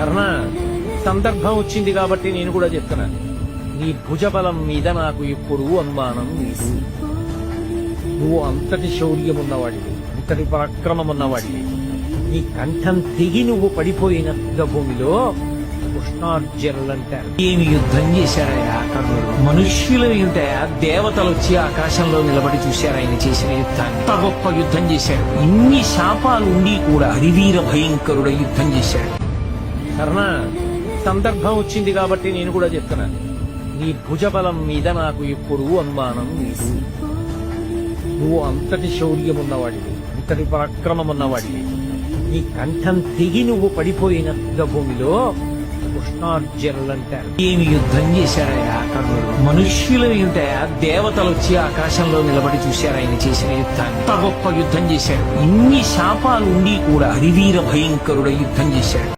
కర్ణ, సందర్భం వచ్చింది కాబట్టి నేను కూడా చెప్తున్నాను. నీ భుజబలం మీద నాకు ఎప్పుడూ అనుమానం లేదు. నువ్వు అంతటి శౌర్యం ఉన్నవాడివి, అంతటి పరాక్రమం ఉన్నవాడివి. నీ కంఠం తెగి నువ్వు పడిపోయిన భూమిలో కృష్ణార్జునులంటారు. ఏమి యుద్ధం చేశారయ్యా కర్ణుడు? మనుష్యులు ఏమిటయా, దేవతలు వచ్చి ఆకాశంలో నిలబడి చూశారు ఆయన చేసిన యుద్ధాన్ని. అంత గొప్ప యుద్ధం చేశాడు. ఇన్ని శాపాలు ఉండి కూడా హరివీర భయంకరుడ యుద్ధం చేశాడు. కర్ణ, సందర్భం వచ్చింది కాబట్టి నేను కూడా చెప్తున్నాను. నీ భుజబలం మీద నాకు ఎప్పుడూ అనుమానం లేదు. నువ్వు అంతటి శౌర్యం ఉన్నవాడివి, అంతటి పరాక్రమం ఉన్నవాడివి. నీ కంఠం తెగి నువ్వు పడిపోయిన భూమిలో కృష్ణార్జునులంటారు. ఏమి యుద్ధం చేశారయ్యా కర్ణుడు? మనుష్యులు ఏమిటయా, దేవతలు వచ్చి ఆకాశంలో నిలబడి చూశారు ఆయన చేసిన యుద్ధాన్ని. అంత గొప్ప యుద్ధం చేశాడు. ఇన్ని శాపాలు ఉండి కూడా హరివీర భయంకరుడ యుద్ధం చేశాడు.